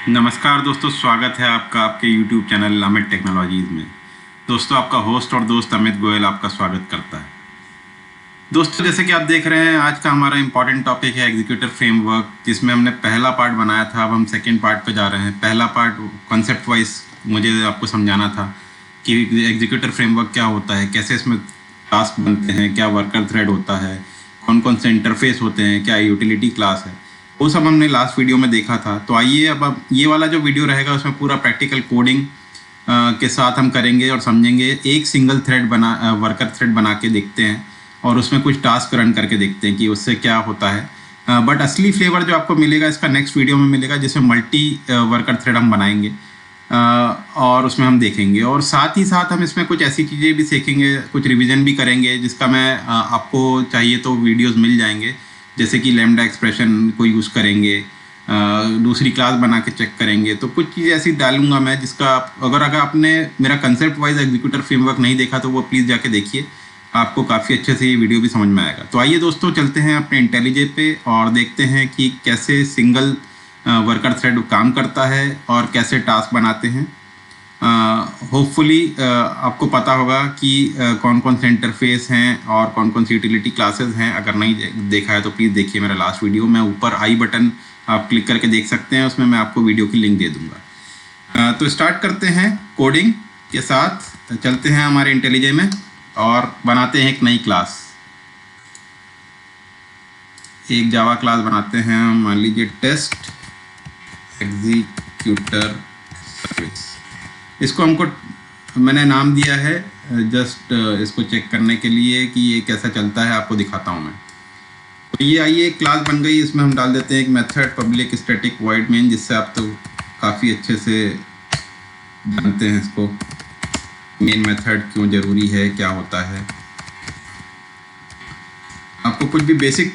नमस्कार दोस्तों, स्वागत है आपका आपके YouTube चैनल अमित टेक्नोलॉजीज़ में। दोस्तों, आपका होस्ट और दोस्त अमित गोयल आपका स्वागत करता है। दोस्तों, जैसे कि आप देख रहे हैं, आज का हमारा इम्पॉर्टेंट टॉपिक है एग्जीक्यूटिव फ्रेमवर्क, जिसमें हमने पहला पार्ट बनाया था। अब हम सेकेंड पार्ट पे जा रहे हैं। पहला पार्ट कॉन्सेप्ट वाइज मुझे आपको समझाना था कि एग्जीक्यूटिव फ्रेमवर्क क्या होता है, कैसे इसमें टास्क बनते हैं, क्या वर्कर थ्रेड होता है, कौन कौन से इंटरफेस होते हैं, क्या यूटिलिटी क्लास है, वो सब हमने लास्ट वीडियो में देखा था। तो आइए अब ये वाला जो वीडियो रहेगा उसमें पूरा प्रैक्टिकल कोडिंग के साथ हम करेंगे और समझेंगे। एक सिंगल थ्रेड वर्कर थ्रेड बना के देखते हैं और उसमें कुछ टास्क रन करके देखते हैं कि उससे क्या होता है। बट असली फ्लेवर जो आपको मिलेगा इसका नेक्स्ट वीडियो में मिलेगा, जिसमें मल्टी वर्कर थ्रेड हम बनाएंगे और उसमें हम देखेंगे। और साथ ही साथ हम इसमें कुछ ऐसी चीज़ें भी सीखेंगे, कुछ रिवीजन भी करेंगे, जिसका मैं आपको चाहिए तो वीडियोस मिल जाएंगे। जैसे कि लैम्डा एक्सप्रेशन को यूज़ करेंगे, दूसरी क्लास बना के चेक करेंगे। तो कुछ चीज़ें ऐसी डालूंगा मैं, जिसका अगर आपने मेरा कंसेप्ट वाइज एग्जीक्यूटिव फ्रेमवर्क नहीं देखा तो वो प्लीज़ जाके देखिए, आपको काफ़ी अच्छे से ये वीडियो भी समझ में आएगा। तो आइए दोस्तों, चलते हैं अपने इंटेलिजे पे और देखते हैं कि कैसे सिंगल वर्कर थ्रेड काम करता है और कैसे टास्क बनाते हैं। होपफुली आपको पता होगा कि कौन कौन से इंटरफेस हैं और कौन कौन सी यूटिलिटी क्लासेस हैं। अगर नहीं देखा है तो प्लीज़ देखिए मेरा लास्ट वीडियो। मैं ऊपर आई बटन आप क्लिक करके देख सकते हैं, उसमें मैं आपको वीडियो की लिंक दे दूंगा। तो स्टार्ट करते हैं कोडिंग के साथ। चलते हैं हमारे इंटेलिजे में और बनाते हैं एक नई क्लास। एक जावा क्लास बनाते हैं, मान लीजिए टेस्ट एग्जीक्यूटर सर्विस। इसको मैंने नाम दिया है जस्ट इसको चेक करने के लिए कि ये कैसा चलता है, आपको दिखाता हूँ मैं। तो ये आइए एक क्लास बन गई। इसमें हम डाल देते हैं एक method public static void main, जिससे आप तो काफ़ी अच्छे से जानते हैं इसको, मेन मेथड क्यों ज़रूरी है, क्या होता है। आपको कुछ भी बेसिक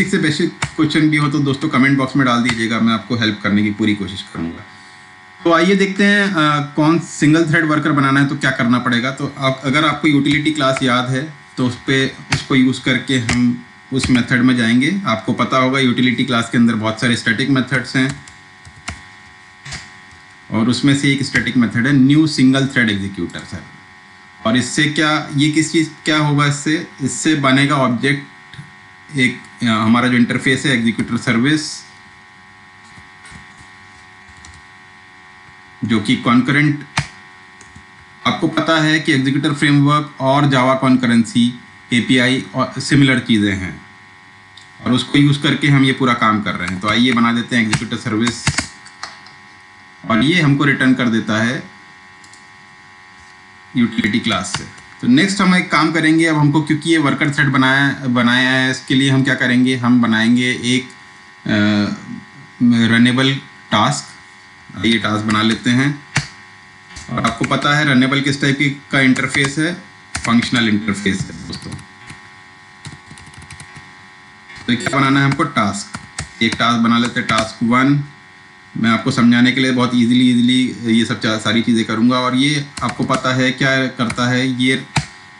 से बेसिक क्वेश्चन भी हो तो दोस्तों कमेंट बॉक्स में डाल दीजिएगा, मैं आपको हेल्प करने की पूरी कोशिश करूँगा। तो आइए देखते हैं कौन सिंगल थ्रेड वर्कर बनाना है तो क्या करना पड़ेगा। तो अगर आपको यूटिलिटी क्लास याद है तो उसको यूज़ करके हम उस मेथड में जाएंगे। आपको पता होगा यूटिलिटी क्लास के अंदर बहुत सारे स्टैटिक मेथड्स हैं और उसमें से एक स्टैटिक मेथड है new single thread executor sir. और इससे क्या होगा, इससे बनेगा ऑब्जेक्ट, एक हमारा जो इंटरफेस है एग्जीक्यूटर सर्विस, जो कि कॉन्करेंट। आपको पता है कि एग्जीक्यूटर फ्रेमवर्क और जावा कॉन्करेंसी एपीआई और सिमिलर चीज़ें हैं और उसको यूज़ करके हम ये पूरा काम कर रहे हैं। तो आइए बना देते हैं एग्जीक्यूटर सर्विस और ये हमको रिटर्न कर देता है यूटिलिटी क्लास से। तो नेक्स्ट हम एक काम करेंगे। अब हमको क्योंकि ये वर्कर थ्रेड बनाया है, इसके लिए हम क्या करेंगे, हम बनाएंगे एक रनेबल टास्क। ये टास्क बना लेते हैं और आपको पता है रनेबल किस टाइप का इंटरफेस है, फंक्शनल इंटरफेस है दोस्तों। तो क्या बनाना है हमको, टास्क। एक टास्क बना लेते हैं, टास्क 1। मैं आपको समझाने के लिए बहुत इजीली ये सब सारी चीज़ें करूँगा। और ये आपको पता है क्या करता है, ये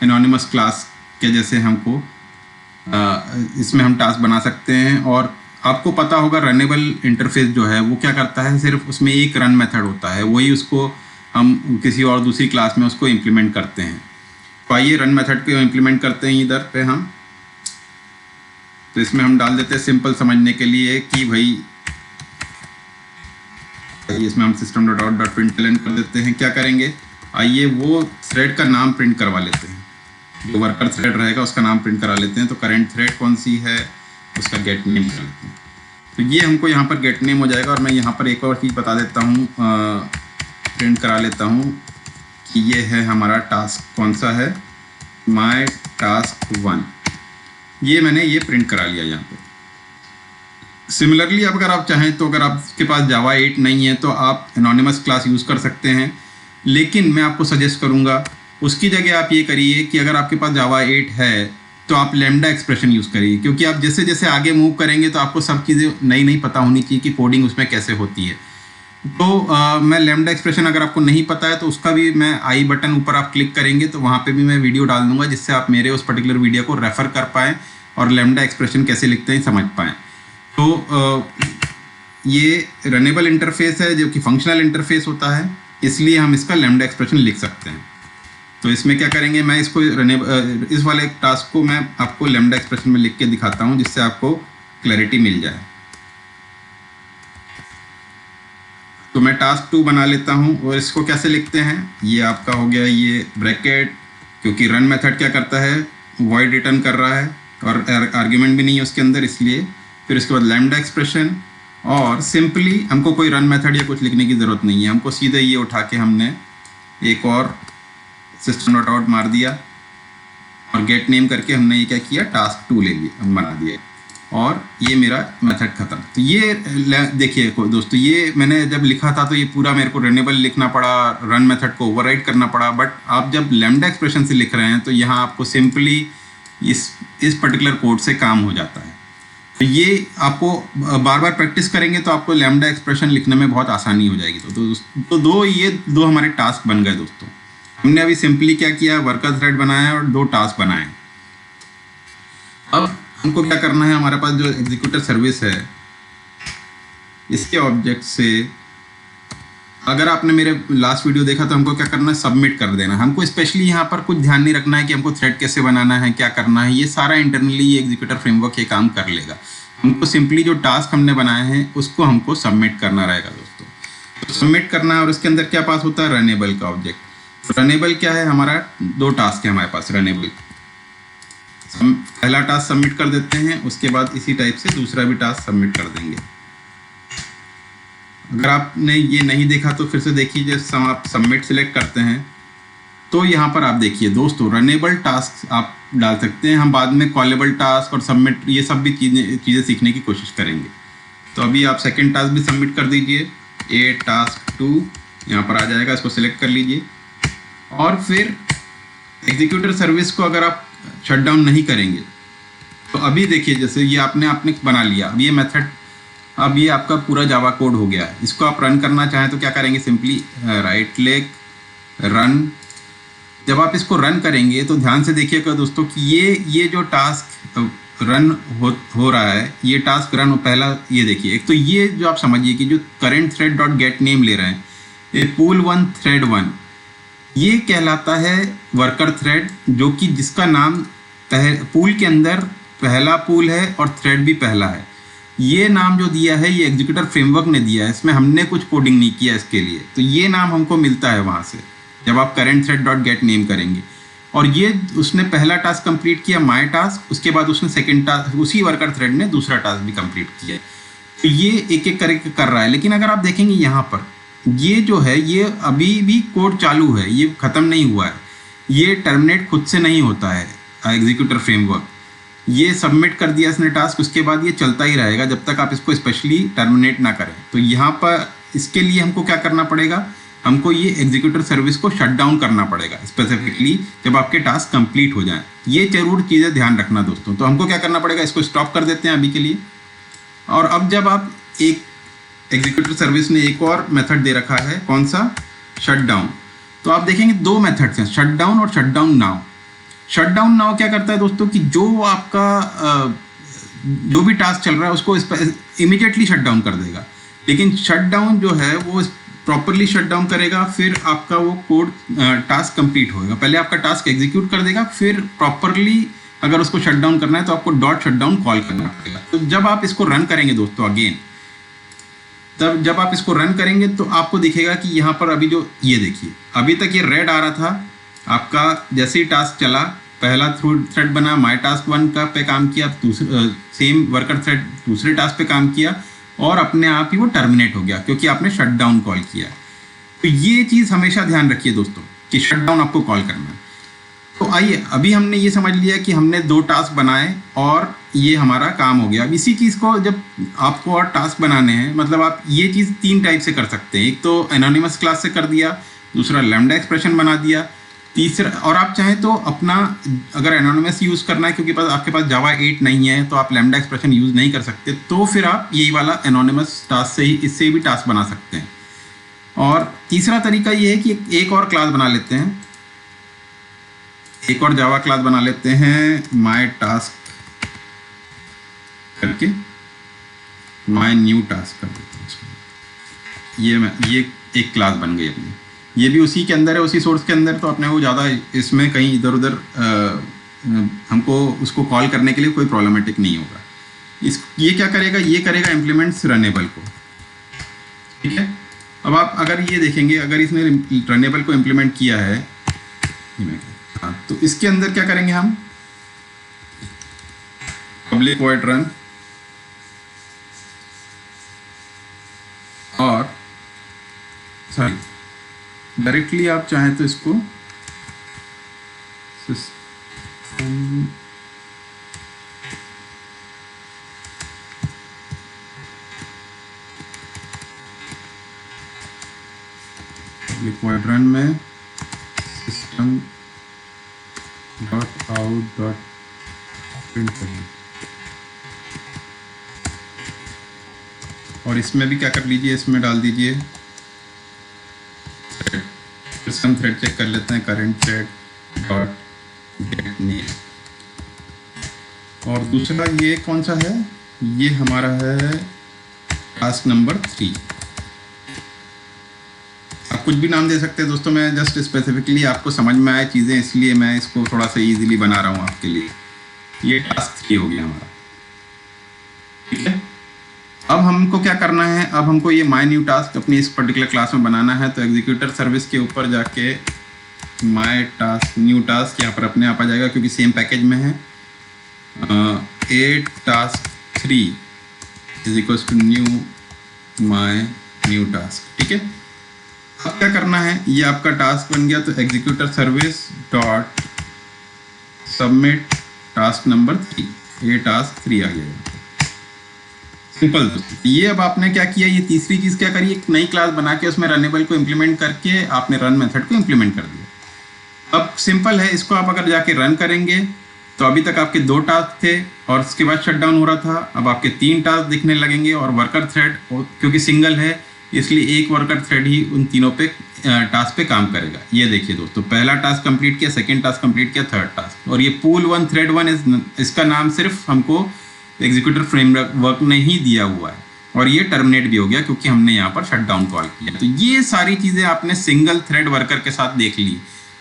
एनोनिमस क्लास के जैसे हमको इसमें हम टास्क बना सकते हैं। और आपको पता होगा रनेबल इंटरफेस जो है वो क्या करता है, सिर्फ उसमें एक रन मेथड होता है, वही उसको हम किसी और दूसरी क्लास में उसको इम्प्लीमेंट करते हैं। तो आइए रन मेथड को इम्प्लीमेंट करते हैं इधर पे हम। तो इसमें हम डाल देते हैं सिंपल समझने के लिए कि भाई इसमें हम system.out.println कर देते हैं। क्या करेंगे, आइए वो थ्रेड का नाम प्रिंट करवा लेते हैं, जो वर्कर थ्रेड रहेगा उसका नाम प्रिंट करा लेते हैं। तो करेंट थ्रेड कौन सी है, उसका गेट नेम कर लेते हैं। तो ये हमको यहाँ पर गेट नेम हो जाएगा। और मैं यहाँ पर एक और चीज़ बता देता हूँ, प्रिंट करा लेता हूँ कि ये है हमारा टास्क कौन सा है, माय टास्क 1। ये मैंने ये प्रिंट करा लिया यहाँ पे। सिमिलरली अगर आप चाहें तो अगर आपके पास जावा 8 नहीं है तो आप एनोनिमस क्लास यूज़ कर सकते हैं, लेकिन मैं आपको सजेस्ट करूँगा उसकी जगह आप ये करिए कि अगर आपके पास जावा 8 है तो आप लैम्डा एक्सप्रेशन यूज़ करिए, क्योंकि आप जैसे जैसे आगे मूव करेंगे तो आपको सब चीज़ें नई पता होनी चाहिए कि कोडिंग उसमें कैसे होती है। तो मैं लैम्डा एक्सप्रेशन अगर आपको नहीं पता है तो उसका भी मैं आई बटन ऊपर आप क्लिक करेंगे तो वहाँ पे भी मैं वीडियो डाल दूंगा, जिससे आप मेरे उस पर्टिकुलर वीडियो को रेफ़र कर पाएँ और लैम्डा एक्सप्रेशन कैसे लिखते हैं समझ पाएँ। तो ये रनेबल इंटरफेस है जो कि फंक्शनल इंटरफेस होता है, इसलिए हम इसका लैम्डा एक्सप्रेशन लिख सकते हैं। तो इसमें क्या करेंगे, मैं इसको इस वाले टास्क को मैं आपको लैम्डा एक्सप्रेशन में लिख के दिखाता हूँ जिससे आपको क्लैरिटी मिल जाए। तो मैं टास्क 2 बना लेता हूँ और इसको कैसे लिखते हैं, ये आपका हो गया ये ब्रैकेट, क्योंकि रन मेथड क्या करता है, वॉइड रिटर्न कर रहा है और आर्ग्यूमेंट भी नहीं है उसके अंदर, इसलिए फिर इसके बाद लैम्डा एक्सप्रेशन। और सिंपली हमको कोई रन मेथड या कुछ लिखने की ज़रूरत नहीं है, हमको सीधे ये उठा के हमने एक और सिस्टम डॉट आउट मार दिया और गेट नेम करके हमने ये क्या किया, टास्क 2 ले लिया, बना दिया और ये मेरा मेथड ख़त्म। तो ये देखिए दोस्तों, ये मैंने जब लिखा था तो ये पूरा मेरे को रनेबल लिखना पड़ा, रन मेथड को ओवरराइड करना पड़ा, बट आप जब लैम्डा एक्सप्रेशन से लिख रहे हैं तो यहाँ आपको सिंपली इस पर्टिकुलर कोड से काम हो जाता है। तो ये आपको बार बार प्रैक्टिस करेंगे तो आपको लैम्डा एक्सप्रेशन लिखने में बहुत आसानी हो जाएगी। तो ये दो हमारे टास्क बन गए दोस्तों। हमने अभी सिंपली क्या किया, वर्कर थ्रेड बनाया और 2 टास्क बनाए। अब हमको क्या करना है, हमारे पास जो एग्जीक्यूटर सर्विस है इसके ऑब्जेक्ट से, अगर आपने मेरे लास्ट वीडियो देखा तो हमको क्या करना है, सबमिट कर देना। हमको स्पेशली यहाँ पर कुछ ध्यान नहीं रखना है कि हमको थ्रेड कैसे बनाना है, क्या करना है, ये सारा इंटरनली ये एग्जीक्यूटर फ्रेमवर्क ये काम कर लेगा। हमको सिंपली जो टास्क हमने बनाए हैं उसको हमको सबमिट करना रहेगा दोस्तों। तो सबमिट करना है और उसके अंदर क्या पास होता है, रनेबल का ऑब्जेक्ट। रनेबल क्या है, हमारा 2 टास्क है हमारे पास रनेबल। पहला टास्क सबमिट कर देते हैं, उसके बाद इसी टाइप से दूसरा भी टास्क सबमिट कर देंगे। अगर आपने ये नहीं देखा तो फिर से देखिए, जब आप सबमिट सिलेक्ट करते हैं तो यहाँ पर आप देखिए दोस्तों, रनेबल टास्क आप डाल सकते हैं। हम बाद में कॉलेबल टास्क और सबमिट ये सब भी चीज़ें सीखने की कोशिश करेंगे। तो अभी आप सेकंड टास्क भी सबमिट कर दीजिए, ए टास्क 2 यहाँ पर आ जाएगा, इसको सिलेक्ट कर लीजिए। और फिर एग्जीक्यूटर सर्विस को अगर आप शट डाउन नहीं करेंगे तो अभी देखिए, जैसे ये आपने बना लिया, अब ये मेथड, अब ये आपका पूरा जावा कोड हो गया है। इसको आप रन करना चाहें तो क्या करेंगे, सिंपली राइट क्लिक रन। जब आप इसको रन करेंगे तो ध्यान से देखिएगा दोस्तों कि ये जो टास्क रन हो रहा है, ये टास्क रन पहला, ये देखिए, एक तो ये जो आप समझिए कि जो current thread dot gate name ले रहे हैं, ये पूल 1 थ्रेड 1 ये कहलाता है वर्कर थ्रेड, जो कि जिसका नाम पूल के अंदर पहला पूल है और थ्रेड भी पहला है। ये नाम जो दिया है ये एग्जीक्यूटर फ्रेमवर्क ने दिया है, इसमें हमने कुछ कोडिंग नहीं किया इसके लिए। तो ये नाम हमको मिलता है वहाँ से जब आप current thread dot gate name करेंगे। और ये उसने पहला टास्क कंप्लीट किया, माय टास्क, उसके बाद उसने सेकंड टास्क, उसी वर्कर थ्रेड ने दूसरा टास्क भी कंप्लीट किया। तो ये एक एक करके कर रहा है। लेकिन अगर आप देखेंगे यहाँ पर ये जो है, ये अभी भी कोड चालू है, ये ख़त्म नहीं हुआ है, ये टर्मिनेट खुद से नहीं होता है एग्जीक्यूटर फ्रेमवर्क। ये सबमिट कर दिया इसने टास्क, उसके बाद ये चलता ही रहेगा जब तक आप इसको स्पेशली टर्मिनेट ना करें। तो यहाँ पर इसके लिए हमको क्या करना पड़ेगा, हमको ये एग्जीक्यूटर सर्विस को शट डाउन करना पड़ेगा स्पेसिफिकली जब आपके टास्क कंप्लीट हो जाएं। ये जरूर चीज़ें ध्यान रखना दोस्तों। तो हमको क्या करना पड़ेगा, इसको स्टॉप कर देते हैं अभी के लिए। और अब जब आप एक एग्जीक्यूटर सर्विस ने एक और मेथड दे रखा है, कौन सा, शट डाउन। तो आप देखेंगे 2 मेथड्स हैं, शट डाउन और shut down now. Shut down now क्या करता है दोस्तों कि जो आपका जो भी टास्क चल रहा है उसको इमीडिएटली शट डाउन कर देगा। लेकिन शट डाउन जो है वो प्रॉपरली शट डाउन करेगा, फिर आपका वो कोड टास्क कंप्लीट होगा। पहले आपका टास्क एग्जीक्यूट कर देगा, फिर प्रॉपरली अगर उसको शट डाउन करना है तो आपको डॉट शट डाउन कॉल करना पड़ेगा। तो जब आप इसको रन करेंगे दोस्तों, अगेन तब जब आप इसको रन करेंगे तो आपको दिखेगा कि यहाँ पर अभी जो ये देखिए, अभी तक ये रेड आ रहा था आपका, जैसे ही टास्क चला, पहला थ्रेड बना, माय टास्क 1 का पे काम किया, सेम वर्कर थ्रेड दूसरे टास्क पे काम किया और अपने आप ही वो टर्मिनेट हो गया क्योंकि आपने शट डाउन कॉल किया। तो ये चीज़ हमेशा ध्यान रखिए दोस्तों कि शट डाउन आपको कॉल करना है। तो आइए, अभी हमने ये समझ लिया कि हमने 2 टास्क बनाए और ये हमारा काम हो गया। अब इसी चीज़ को जब आपको और टास्क बनाने हैं, मतलब आप ये चीज़ 3 टाइप से कर सकते हैं। एक तो एनोनिमस क्लास से कर दिया, दूसरा लैम्डा एक्सप्रेशन बना दिया, तीसरा, और आप चाहें तो अपना अगर एनोनिमस यूज़ करना है क्योंकि आपके पास जावा 8 नहीं है तो आप लैम्डा एक्सप्रेशन यूज़ नहीं कर सकते, तो फिर आप यही वाला एनोनिमस टास्क से ही, इससे भी टास्क बना सकते हैं। और तीसरा तरीका ये है कि एक और क्लास बना लेते हैं, एक और जावा क्लास बना लेते हैं, माय टास्क करके माय न्यू टास्क कर देते हैं। ये एक क्लास बन गई अपनी, ये भी उसी के अंदर है, उसी सोर्स के अंदर। तो अपने को ज़्यादा इसमें कहीं इधर उधर हमको उसको कॉल करने के लिए कोई प्रॉब्लमेटिक नहीं होगा। ये क्या करेगा, ये करेगा इम्प्लीमेंट्स रनेबल को, ठीक है। अब आप अगर ये देखेंगे, अगर इसने रनेबल को इम्प्लीमेंट किया है, हाँ, तो इसके अंदर क्या करेंगे हम, पब्लिक वॉइड रन, और सॉरी डायरेक्टली आप चाहें तो इसको सिस्टम पब्लिक वॉइड रन में system dot out dot print करें, और इसमें भी क्या कर लीजिए, इसमें डाल दीजिए सिस्टम थ्रेड, चेक कर लेते हैं, current thread dot gate name. और दूसरा ये कौन सा है, ये हमारा है टास्क नंबर 3। आप कुछ भी नाम दे सकते हैं दोस्तों, मैं जस्ट स्पेसिफिकली आपको समझ में आए चीज़ें, इसलिए मैं इसको थोड़ा सा इजीली बना रहा हूँ आपके लिए। ये टास्क 3 हो गया हमारा, ठीक है। अब हमको क्या करना है, अब हमको ये माय न्यू टास्क अपनी इस पर्टिकुलर क्लास में बनाना है। तो एग्जीक्यूटर सर्विस के ऊपर जाके माय टास्क न्यू टास्क यहाँ पर अपने आप आ जाएगा, क्योंकि सेम पैकेज में है। A task 3 is equal to new my new task, ठीक है। अब क्या करना है, ये आपका टास्क बन गया, तो executor service dot submit task number 3, ये टास्क 3 आ गया, सिंपल दोस्तों। ये अब आपने क्या किया, ये तीसरी चीज़ क्या करी, एक नई क्लास बना के उसमें रनेबल को इम्प्लीमेंट करके आपने रन मेथड को इम्प्लीमेंट कर दिया। अब सिंपल है, इसको आप अगर जाके रन करेंगे तो अभी तक आपके 2 टास्क थे और उसके बाद शटडाउन हो रहा था, अब आपके 3 टास्क दिखने लगेंगे, और वर्कर थ्रेड क्योंकि सिंगल है इसलिए एक वर्कर थ्रेड ही उन तीनों पे टास्क पे काम करेगा। ये देखिए दोस्तों, पहला टास्क कंप्लीट किया, सेकंड टास्क कंप्लीट किया, थर्ड टास्क, और ये पूल 1 थ्रेड 1 इसका नाम सिर्फ हमको एग्जीक्यूटर फ्रेमवर्क ने ही दिया हुआ है, और ये टर्मिनेट भी हो गया क्योंकि हमने यहाँ पर शटडाउन कॉल किया। तो ये सारी चीज़ें आपने सिंगल थ्रेड वर्कर के साथ देख ली।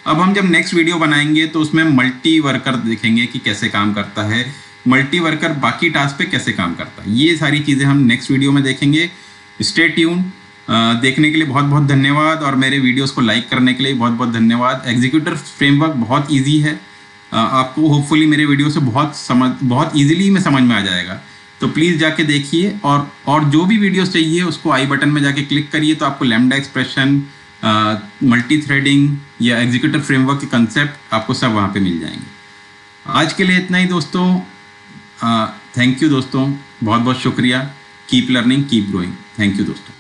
अब हम जब नेक्स्ट वीडियो बनाएंगे तो उसमें मल्टी वर्कर देखेंगे कि कैसे काम करता है, मल्टी वर्कर बाकी टास्क पे कैसे काम करता है, ये सारी चीज़ें हम नेक्स्ट वीडियो में देखेंगे। Stay tune. देखने के लिए बहुत बहुत धन्यवाद, और मेरे वीडियोस को लाइक करने के लिए बहुत बहुत धन्यवाद। एग्जीक्यूटर फ्रेमवर्क बहुत ईजी है, आपको होपफुली मेरे वीडियो से बहुत ईजिली में समझ में आ जाएगा। तो प्लीज़ जाके देखिए, और जो भी वीडियोस चाहिए उसको आई बटन में जाके क्लिक करिए, तो आपको लैम्डा एक्सप्रेशन, मल्टी थ्रेडिंग या एग्जीक्यूटर फ्रेमवर्क के कंसेप्ट आपको सब वहाँ पे मिल जाएंगे। आज के लिए इतना ही दोस्तों। थैंक यू दोस्तों, बहुत बहुत शुक्रिया। Keep learning, keep growing. Thank you दोस्तों।